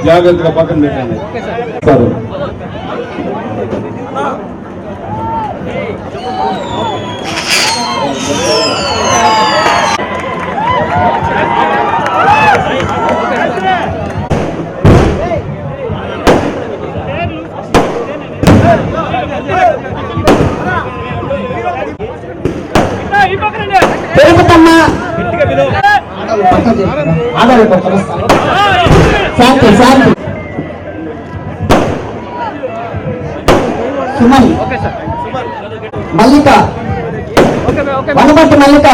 జాగ్రత్తగా పక్కన పెట్టండి. సుమన్ మల్లిక వనపర్తి మల్లిక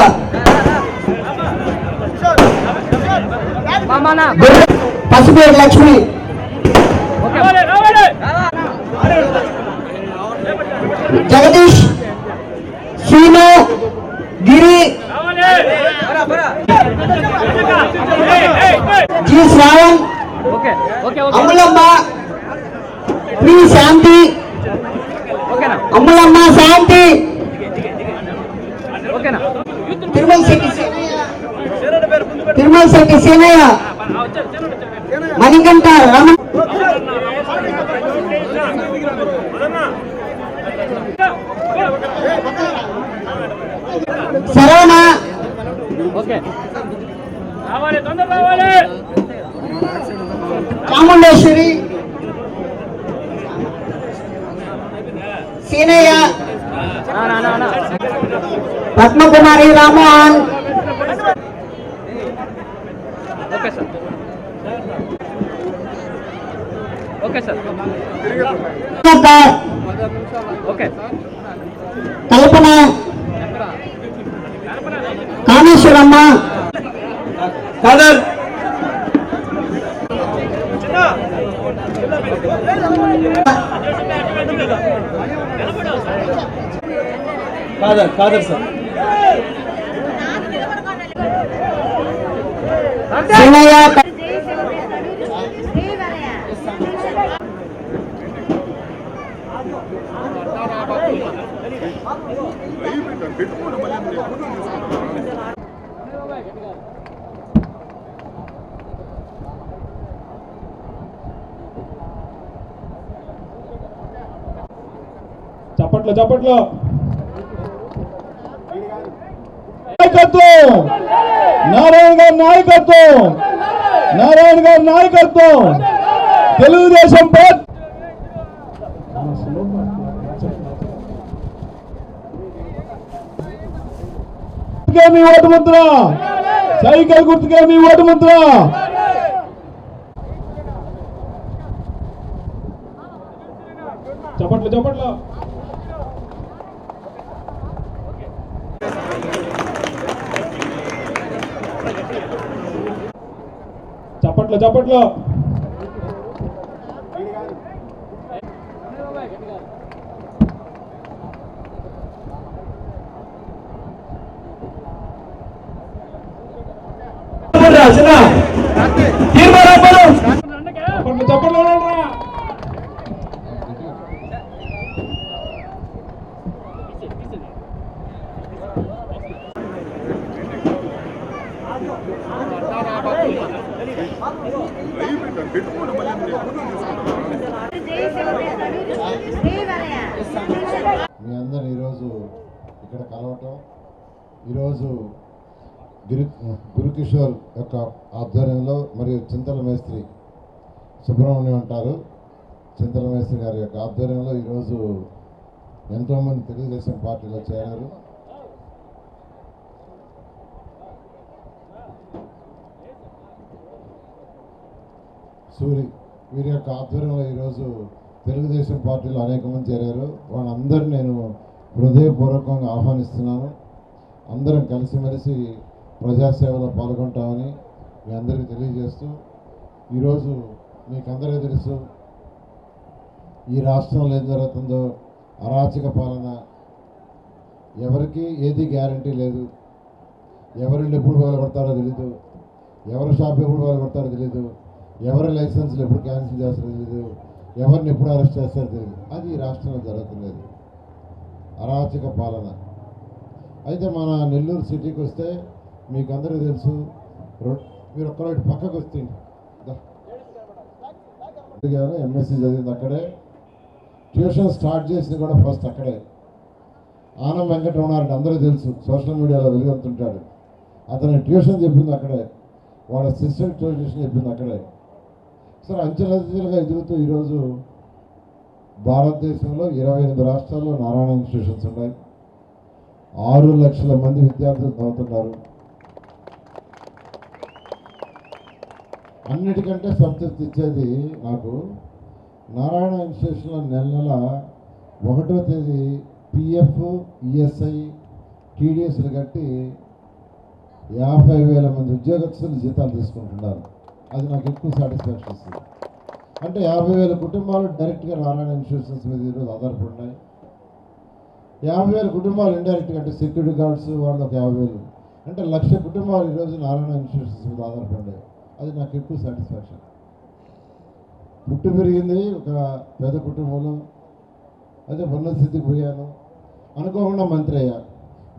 పసుపేరు లక్ష్మి జగదీష్ శ్రీను గిరి జి శ్రావణ్ అమ్ములమ్మ ప్రీ శాంతి అమ్ములమ్మ శాంతి తిరుమల శెట్టి సీనయ్య మణికంఠ రమణ శరవణ చాముండేశ్వరి సీనయ్య పద్మకుమారి రామోహన్ కల్పన కామేశ్వరమ్మ కాదర్ సార్ చప్పట్లో చప్పట్లో నాయకత్వం నారాయణ గారి నాయకత్వం తెలుగుదేశం మీ ఓటు ముద్ర సైకిల్ గుర్తుకే మీ ఓటు ముద్ర చప్పట్లు చప్పట్లు చప్పట్లు చప్పట్లు చప్పట్లు మీ అందరూ ఈరోజు ఇక్కడ కలవటం, ఈరోజు గురుకిషోర్ యొక్క ఆధ్వర్యంలో మరియు చింతల మేస్త్రి సుబ్రహ్మణ్యం అంటారు, చింతల మేస్త్రి గారి యొక్క ఆధ్వర్యంలో ఈరోజు ఎంతోమంది తెలుగుదేశం పార్టీలో చేరారు. వీరి యొక్క ఆధ్వర్యంలో ఈరోజు తెలుగుదేశం పార్టీలో అనేక మంది చేరారు. వాళ్ళందరూ నేను హృదయపూర్వకంగా ఆహ్వానిస్తున్నాను. అందరం కలిసిమెలిసి ప్రజాసేవలో పాల్గొంటామని మీ అందరికీ తెలియజేస్తూ, ఈరోజు మీకు అందరికీ తెలుసు ఈ రాష్ట్రంలో ఏం జరుగుతుందో, అరాచక పాలన, ఎవరికి ఏది గ్యారంటీ లేదు, ఎవరిని ఎప్పుడు మొదలుపెడతారో తెలీదు, ఎవరి షాప్ ఎప్పుడు మొదలుపెడతారో తెలీదు, ఎవరి లైసెన్స్లు ఎప్పుడు క్యాన్సిల్ చేస్తారో తెలీదు, ఎవరిని ఎప్పుడు అరెస్ట్ చేస్తారో తెలియదు. అది ఈ రాష్ట్రంలో జరుగుతున్నది అరాచక పాలన. అయితే మన నెల్లూరు సిటీకి వస్తే మీకు అందరికీ తెలుసు, మీరు ఒక్కరోజు పక్కకు వస్తే ఎంఎస్సీ చదివింది అక్కడే, ట్యూషన్ స్టార్ట్ చేసింది కూడా ఫస్ట్ అక్కడే. ఆనం వెంకటరమణారెడ్డి అందరూ తెలుసు, సోషల్ మీడియాలో వెలుగొంతుంటాడు. అతను ట్యూషన్ చెప్పింది అక్కడే, వాళ్ళ సిస్టర్ ట్యూషన్ చెప్పింది అక్కడే. సరే, అంచెలంచెలుగా ఎదుగుతూ ఈరోజు భారతదేశంలో 28 రాష్ట్రాల్లో నారాయణ ఇన్స్టిట్యూషన్స్ ఉన్నాయి. 6 లక్షల మంది విద్యార్థులు చదువుతున్నారు. అన్నిటికంటే సంతృప్తి ఇచ్చేది నాకు, నారాయణ ఇన్స్టిట్యూషన్లో నెల 1వ తేదీ పిఎఫ్, ఈఎస్ఐ, టీడీఎస్లు కట్టి 50,000 మంది ఉద్యోగస్తులు జీతాలు తీసుకుంటున్నారు. అది నాకు ఎక్కువ సాటిస్ఫాక్షన్ ఇస్తుంది. అంటే 50,000 కుటుంబాలు డైరెక్ట్గా నారాయణ ఇన్స్టిట్యూషన్స్ మీద ఈరోజు ఆధారపడినాయి. 50,000 కుటుంబాలు ఇండైరెక్ట్గా, అంటే సెక్యూరిటీ గార్డ్స్ వాళ్ళు ఒక 50,000, అంటే 1,00,000 కుటుంబాలు ఈరోజు నారాయణ ఇన్స్టిట్యూషన్స్ మీద ఆధారపడ్డాయి. అది నాకు ఎక్కువ సాటిస్ఫాక్షన్. పుట్టి పెరిగింది ఒక పేద కుటుంబంలో, అయితే ఉన్నత స్థితికి పోయాను, అనుకోకుండా మంత్రి అయ్యా.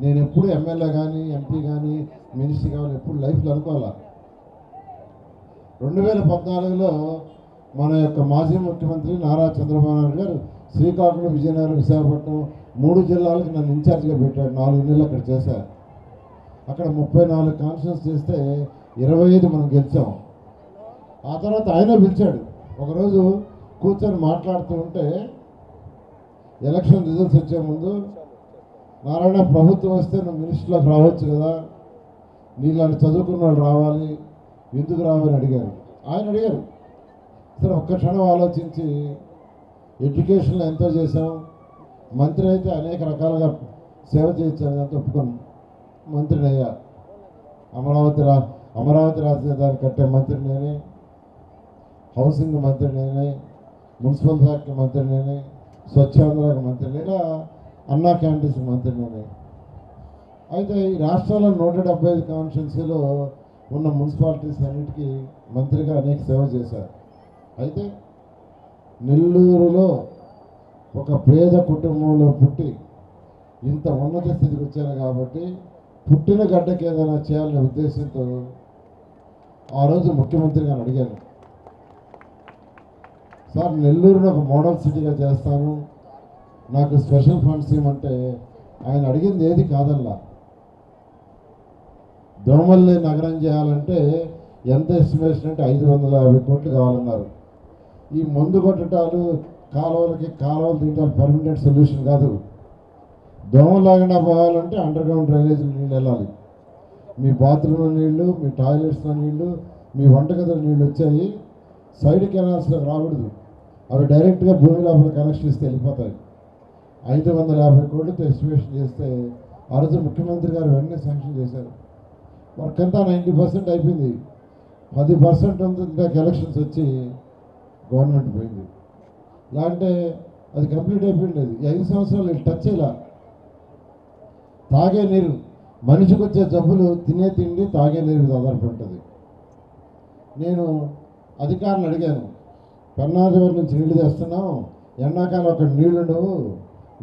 నేను ఎప్పుడు ఎమ్మెల్యే కానీ, ఎంపీ కానీ, మినిస్టర్ కానీ ఎప్పుడు లైఫ్లో అనుకోవాలా. 2014లో మన యొక్క మాజీ ముఖ్యమంత్రి నారా చంద్రబాబు నాయుడు గారు శ్రీకాకుళం, విజయనగరం, విశాఖపట్నం 3 జిల్లాలకు నన్ను ఇన్ఛార్జ్గా పెట్టాడు. 4 నెలలు అక్కడ చేశా. అక్కడ 34 కాన్స్టిట్యూన్స్ చేస్తే 25 మనం గెలిచాం. ఆ తర్వాత ఆయన పిలిచాడు. ఒకరోజు కూర్చొని మాట్లాడుతూ ఉంటే, ఎలక్షన్ రిజల్ట్స్ వచ్చే ముందు, నారాయణ ప్రభుత్వం వస్తే నువ్వు మినిస్టర్లోకి రావచ్చు కదా, నీలాంటి చదువుకున్న వాళ్ళు రావాలి, ఎందుకు రావాలని అడిగారు. ఆయన అడిగారు. సరే, ఒక్క క్షణం ఆలోచించి, ఎడ్యుకేషన్లో ఎంతో చేశాం, మంత్రి అయితే అనేక రకాలుగా సేవ చేయించాను అంతా ఒప్పుకొని మంత్రిని అయ్యా. అమరావతి రాజధాని కట్టే మంత్రి నేనే, హౌసింగ్ మంత్రి నేనే, మున్సిపల్ శాఖ మంత్రి నేనే, స్వచ్ఛాంధ్రాకి మంత్రి నేనే, అన్నా క్యాంటీన్స్ మంత్రి నేనే. అయితే ఈ రాష్ట్రంలో 175 కాన్స్టిట్యున్సీలో ఉన్న మున్సిపాలిటీస్ అన్నిటికీ మంత్రిగా అనేక సేవ చేశారు. అయితే నెల్లూరులో ఒక పేద కుటుంబంలో పుట్టి ఇంత ఉన్నత స్థితికి వచ్చాను కాబట్టి, పుట్టిన గడ్డకి ఏదైనా చేయాలనే ఉద్దేశంతో ఆ రోజు ముఖ్యమంత్రిగా అడిగాను, సార్ నెల్లూరుని ఒక మోడల్ సిటీగా చేస్తాను, నాకు స్పెషల్ ఫండ్స్ ఇవ్వమంటే ఆయన అడిగింది ఏది కాదల్లా. దోమల్ని నగరం చేయాలంటే ఎంత ఎస్టిమేషన్ అంటే 550 కోట్లు కావాలన్నారు. ఈ మందు కొట్టడాలు, కాలువలు తీయటాలు పర్మనెంట్ సొల్యూషన్ కాదు. దోమలు లాగా పోవాలంటే అండర్ గ్రౌండ్ డ్రైనేజ్ నీళ్ళు వెళ్ళాలి. మీ బాత్రూంలో నీళ్లు, మీ టాయిలెట్స్లో నీళ్లు, మీ వంటగదిలో నీళ్ళు వచ్చాయి, సైడ్ కెనాల్స్లో రాకూడదు. అవి డైరెక్ట్గా భూమి లోపల కనెక్షన్ ఇస్తే వెళ్ళిపోతాయి. 550 కోట్లతో ఎస్టిమేషన్ చేస్తే ఆ రోజు ముఖ్యమంత్రి గారు వెంటనే శాంక్షన్ చేశారు. వర్క్ అంతా 90% అయిపోయింది. 10% అంతా ఎలక్షన్స్ వచ్చి గవర్నమెంట్ పోయింది. ఇలా అంటే అది కంప్లీట్ అయిపోయింది. ఈ 5 సంవత్సరాలు టచ్ ఇలా. తాగే నీరు, మనిషికి వచ్చే జబ్బులు తినే తిండి, తాగే నీరు మీద ఆధారపడి ఉంటుంది. నేను అధికారులు అడిగాను, పెన్నాజవరి నుంచి నీళ్లు తెస్తున్నాం, ఎండాకాలం అక్కడ నీళ్లు ఉండవు,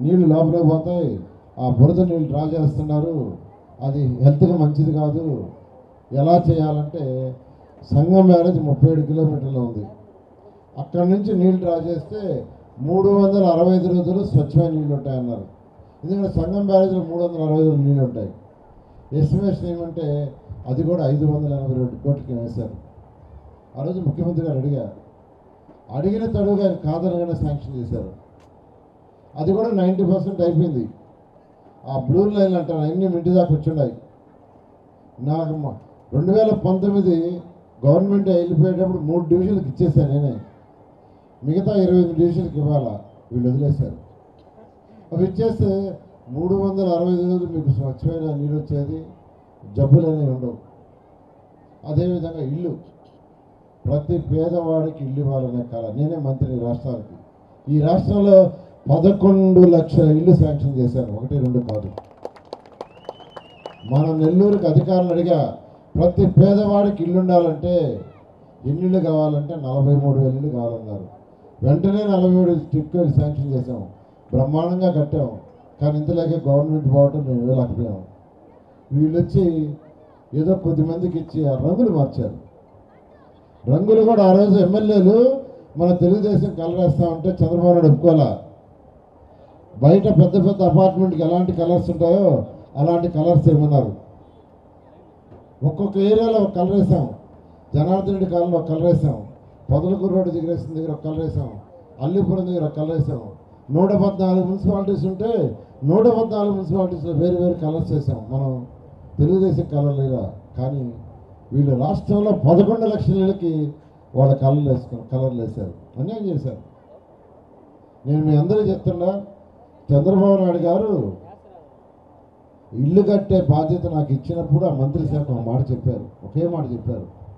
నీళ్లు లోపలికి పోతాయి, ఆ బురద నీళ్ళు డ్రా చేస్తున్నారు, అది హెల్త్గా మంచిది కాదు, ఎలా చేయాలంటే సంగం బ్యారేజ్ 37 కిలోమీటర్లు ఉంది. అక్కడి నుంచి నీళ్ళు డ్రా చేస్తే 365 రోజులు స్వచ్ఛమైన నీళ్ళు ఉంటాయన్నారు. ఎందుకంటే సంగం బ్యారేజ్లో 365 రోజులు నీళ్ళు ఉంటాయి. ఎస్టిమేషన్ ఏమంటే అది కూడా 582 కోట్లకి వేశారు. ఆ రోజు ముఖ్యమంత్రి గారు అడిగిన తడుగా కాదనగానే శాంక్షన్ చేశారు. అది కూడా 90% అయిపోయింది. ఆ బ్లూ లైన్లు అంటారు, అన్నీ ఇంటి దాకా వచ్చున్నాయి. నాకు 2019 గవర్నమెంట్ వెళ్ళిపోయేటప్పుడు 3 డివిజన్లకు ఇచ్చేసాను నేనే. మిగతా 28 డివిజన్లకు ఇవ్వాలా, వీళ్ళు వదిలేశారు. అవి ఇచ్చేస్తే 365 రోజులు మీకు స్వచ్ఛమైన నీరు వచ్చేది, జబ్బులు అనేవి ఉండవు. అదేవిధంగా ఇల్లు, ప్రతి పేదవాడికి ఇల్లు ఇవ్వాలనే కళ. నేనే మంత్రి రాష్ట్రానికి. ఈ రాష్ట్రంలో 11 లక్షల ఇల్లు శాంక్షన్ చేశాను, 1, 2 కాదు. మన నెల్లూరుకి అధికారులు అడిగా, ప్రతి పేదవాడికి ఇల్లు ఉండాలంటే ఎన్ని ఇళ్ళు కావాలంటే 43,000 ఇళ్ళు కావాలన్నారు. వెంటనే 43 టిక్కలు శాంక్షన్ చేసాము, బ్రహ్మాండంగా కట్టాము. కానీ ఇంతలాగే గవర్నమెంట్ పోవటం మేము ఇవ్వలేకపోయాము. వీళ్ళు వచ్చి ఏదో కొద్దిమందికి ఇచ్చి ఆ రంగులు మార్చారు. రంగులు కూడా ఆ రోజు ఎమ్మెల్యేలు మన తెలుగుదేశం కలర్ వేస్తామంటే చంద్రబాబు నాయుడు ఒప్పుకోలే. బయట పెద్ద పెద్ద అపార్ట్మెంట్కి ఎలాంటి కలర్స్ ఉంటాయో అలాంటి కలర్స్ ఏమన్నారు. ఒక్కొక్క ఏరియాలో ఒక కలర్ వేసాం. జనార్దన్ రెడ్డి కాలంలో ఒక కలర్ వేసాం, పొదలకూరు రోడ్డు దగ్గర ఒక కలర్ వేసాం, అల్లిపురం దగ్గర ఒక కలర్ వేసాం. 114 మున్సిపాలిటీస్ ఉంటే 114 మున్సిపాలిటీస్లో వేరు వేరు కలర్స్ వేసాం. మనం తెలుగుదేశం కలర్ లేదా, కానీ వీళ్ళు రాష్ట్రంలో 11 లక్షల ఇళ్ళకి వాళ్ళ కలర్లు వేశారు, అన్యాయం చేశారు. నేను మీ అందరికీ చెప్తున్నా, చంద్రబాబు నాయుడు గారు ఇల్లు కట్టే బాధ్యత నాకు ఇచ్చినప్పుడు ఆ మంత్రి శాఖ ఒక మాట చెప్పారు, ఒకే మాట చెప్పారు.